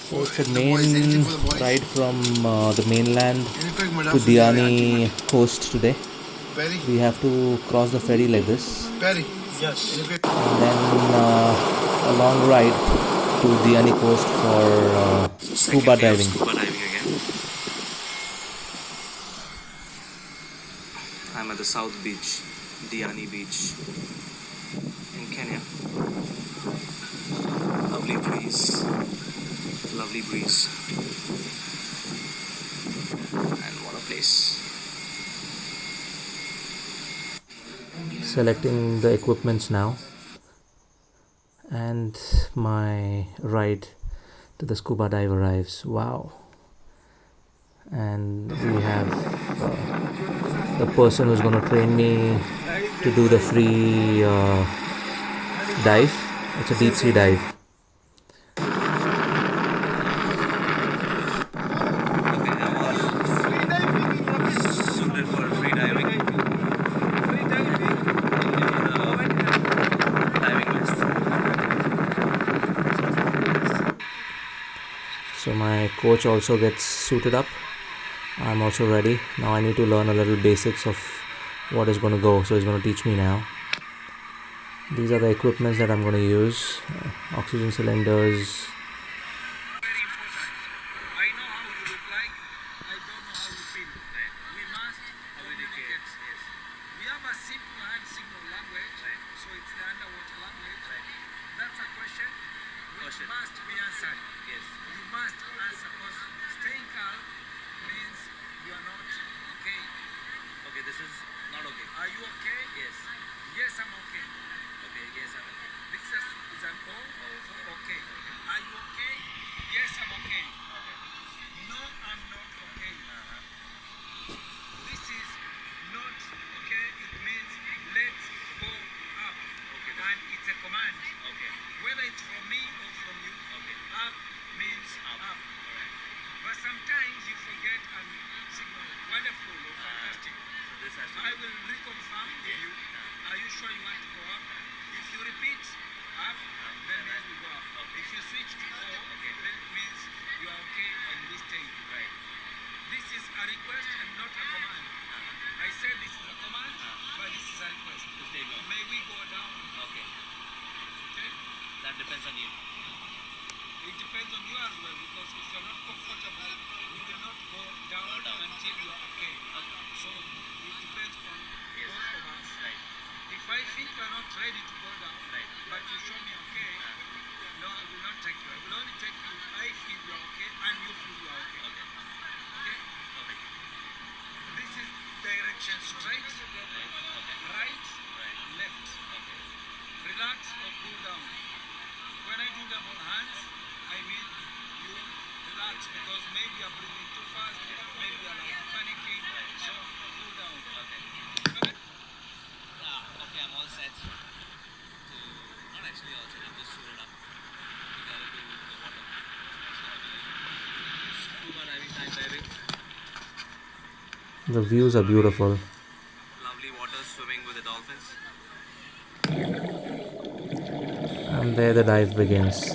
So it's a main ride from the mainland to Diani coast today. We have to cross the ferry like this, and then a long ride to Diani coast for scuba diving. I'm at the South Beach, Diani Beach in Kenya. Lovely breeze, lovely breeze, and what a place. Selecting the equipments now, and my ride to the scuba dive arrives. Wow. And we have the person who's going to train me to do the free dive. It's a deep sea dive. Suited for free diving. Diving vest. So my coach also gets suited up. I'm also ready. Now I need to learn a little basics of what is going to go. So he's going to teach me now. These are the equipments that I'm going to use. Oxygen cylinders. The views are beautiful. Lovely water swimming with the dolphins. And there the dive begins.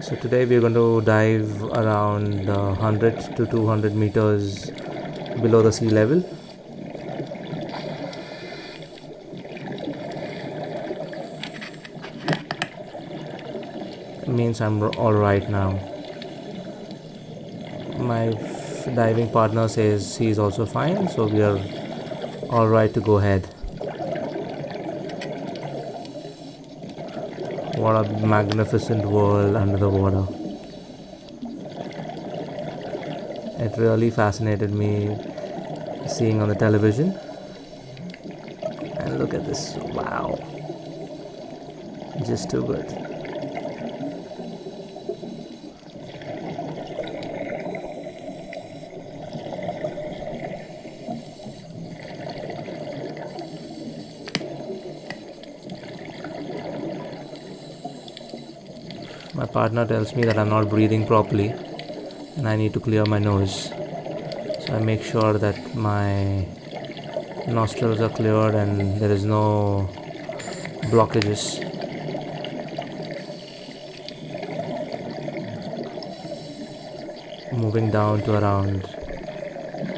So today we are going to dive around 100 to 200 meters below the sea level. It means I'm all right now. My diving partner says he's also fine, so we are all right to go ahead. What a magnificent world under the water. It really fascinated me seeing on the television. And look at this, wow. Just too good. My partner tells me that I'm not breathing properly and I need to clear my nose. So I make sure that my nostrils are cleared and there is no blockages. moving down to around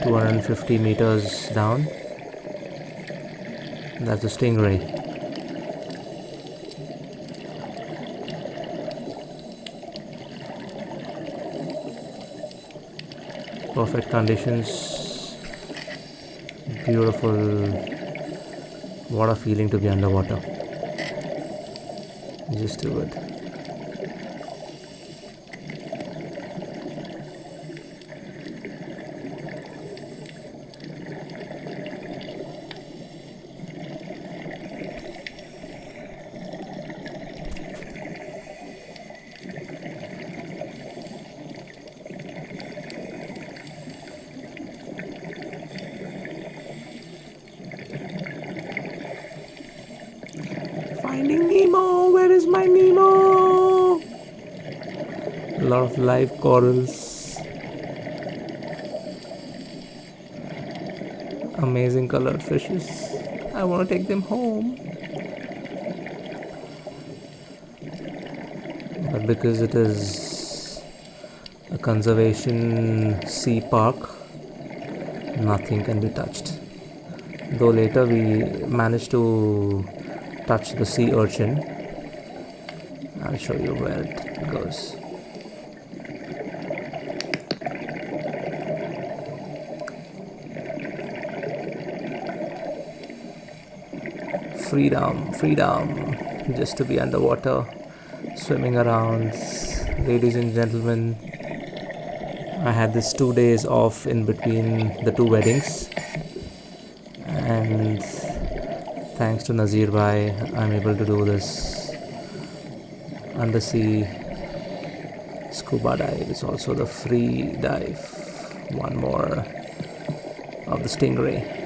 250 meters down. That's the stingray. Perfect conditions. Beautiful. What a feeling to be underwater. Just too good. Finding Nemo! Where is my Nemo? A lot of live corals. Amazing colored fishes. I want to take them home. But because it is a conservation sea park, nothing can be touched. Though later we managed to touch the sea urchin. I'll show you where it goes. Freedom, freedom, just to be underwater, swimming around. Ladies and gentlemen, I had this 2 days off in between the two weddings, and thanks to Nazir Bhai, I'm able to do this undersea scuba dive. It's also the free dive. One more of the stingray.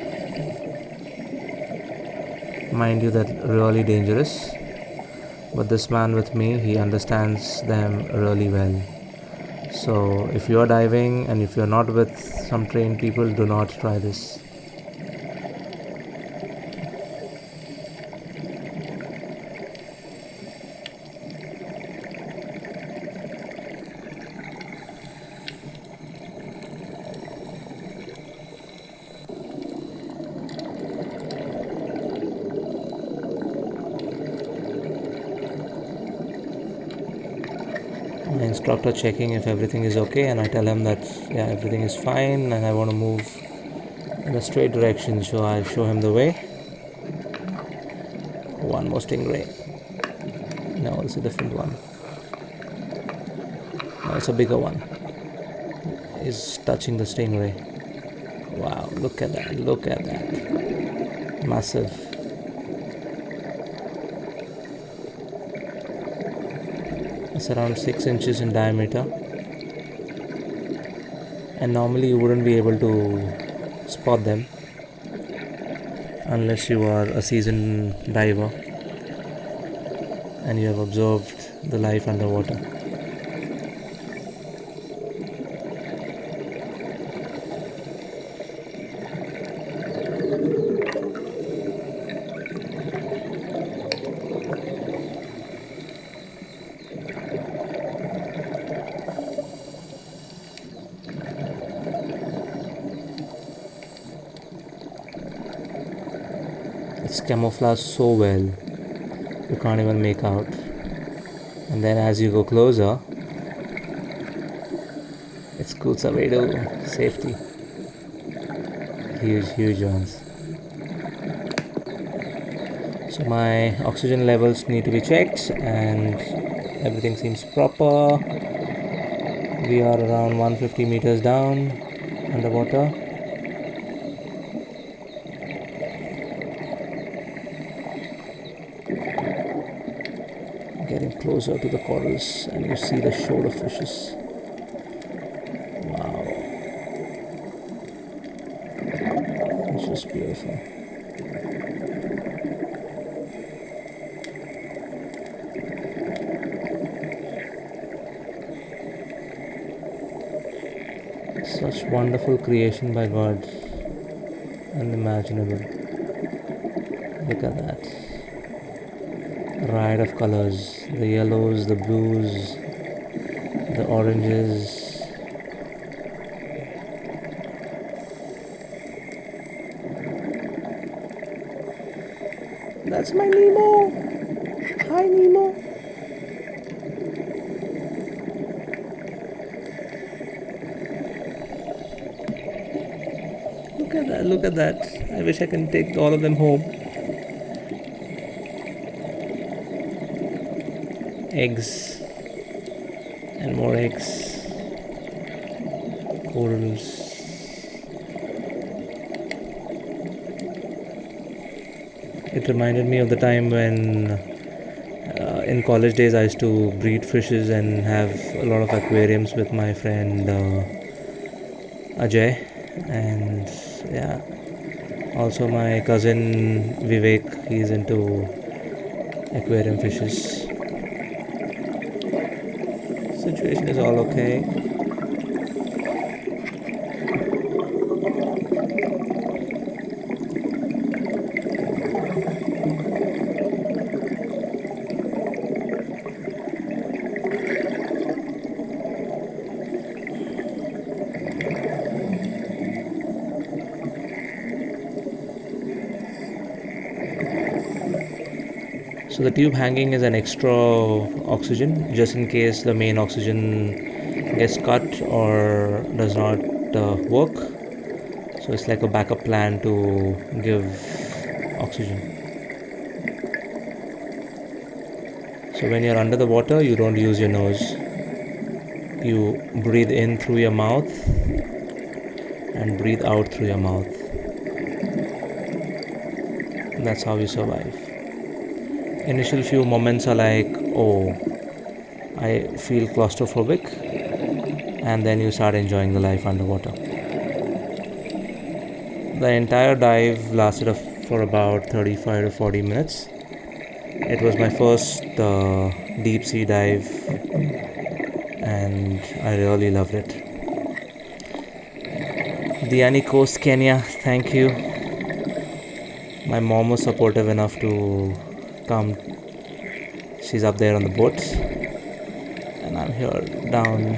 Mind you, they're really dangerous, but this man with me, he understands them really well. So if you're diving and if you're not with some trained people, do not try this. My instructor checking if everything is okay, and I tell him that yeah, everything is fine and I want to move in a straight direction, so I show him the way. One more stingray. Now it's a different one. Now it's a bigger one. Is touching the stingray. Wow, look at that, look at that. Massive. It's around 6 inches in diameter, and normally you wouldn't be able to spot them unless you are a seasoned diver and you have observed the life underwater. It's camouflaged so well, you can't even make out. And then as you go closer, it scoots away to safety. Huge ones. So my oxygen levels need to be checked and everything seems proper. We are around 150 meters down underwater. Getting closer to the corals and you see the shoal of fishes. Wow, it's just beautiful. Such wonderful creation by God, unimaginable. Look at that. Riot of colors, the yellows, the blues, the oranges, That's my Nemo. Hi, Nemo. Look at that, look at that. I wish I can take all of them home. Eggs and more eggs. Corals. It reminded me of the time when in college days I used to breed fishes and have a lot of aquariums with my friend Ajay, and yeah, also my cousin Vivek, he's into aquarium fishes. Situation is all okay. So the tube hanging is an extra oxygen, just in case the main oxygen gets cut or does not work. So it's like a backup plan to give oxygen. So when you're under the water, you don't use your nose. You breathe in through your mouth and breathe out through your mouth. That's how you survive. Initial few moments are like, oh, I feel claustrophobic, and then you start enjoying the life underwater. The entire dive lasted for about 35 to 40 minutes. It was my first deep sea dive, and I really loved it. Diani Coast, Kenya, thank you. My mom was supportive enough to come. She's up there on the boat, and I'm here down.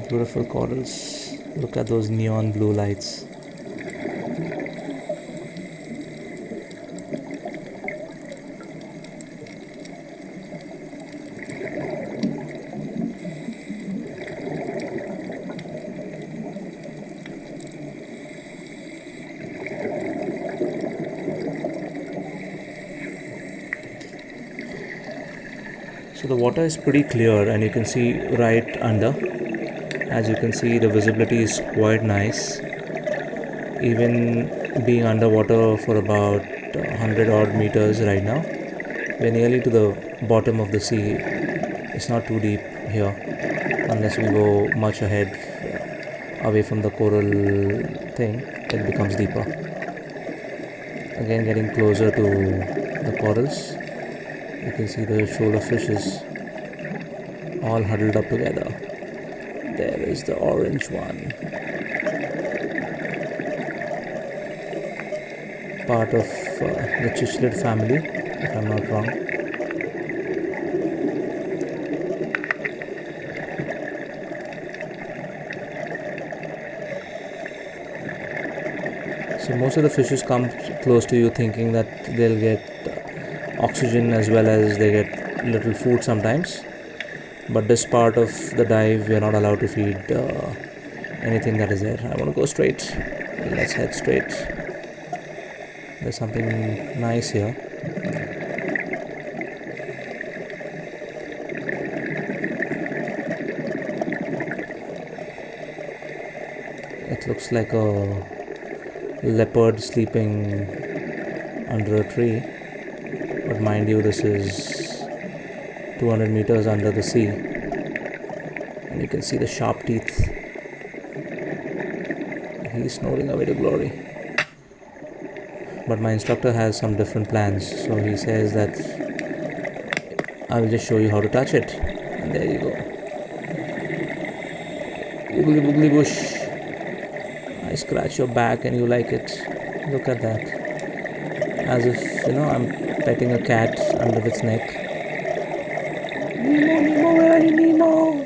Beautiful corals. Look at those neon blue lights. So the water is pretty clear and you can see right under. As you can see, the visibility is quite nice. Even being underwater for about 100 odd meters right now, we're nearly to the bottom of the sea. It's not too deep here unless we go much ahead away from the coral thing. It becomes deeper. Again, getting closer to the corals, you can see the shoal of fishes all huddled up together. There is the orange one. Part of the cichlid family, if I'm not wrong. So most of the fishes come close to you thinking that they'll get oxygen as well as they get little food sometimes. But this part of the dive, we are not allowed to feed anything that is there. I want to go straight. Let's head straight. There's something nice here. It looks like a leopard sleeping under a tree. But mind you, this is 200 meters under the sea. And you can see the sharp teeth. He's snoring away to glory. But my instructor has some different plans. So he says that I will just show you how to touch it. And there you go. Boogly boogly bush. I scratch your back and you like it. Look at that. As if, I'm petting a cat under its neck. Nemo, Nemo, where are you, Nemo?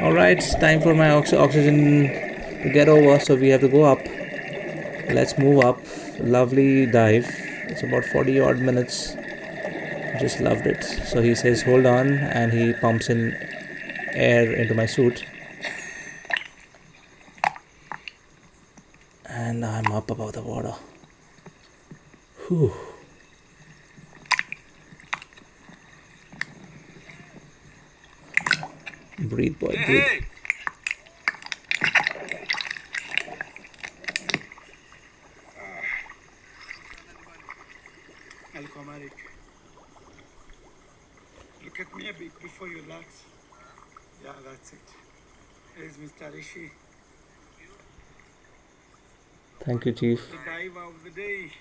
Alright, time for my oxygen to get over, so we have to go up. Let's move up. Lovely dive. It's about 40 odd minutes. Just loved it. So he says hold on, and he pumps in air into my suit. And I'm up above the water. Whew. Breathe, boy, breathe. Look at me a bit before you relax. Yeah, that's it. Here's Mr. Rishi. Thank you, Chief. The dive of the day.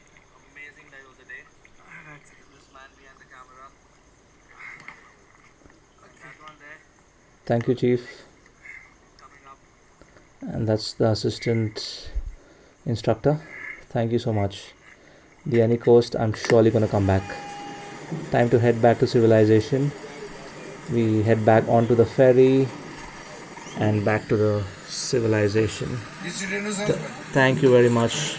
Amazing dive of the day. That's it. This man behind the camera. And that one there Thank you, Chief. coming up. And that's the assistant instructor. Thank you so much. Diani Coast, I'm surely gonna come back. Time to head back to civilization. We head back onto the ferry and back to the civilization. Thank you very much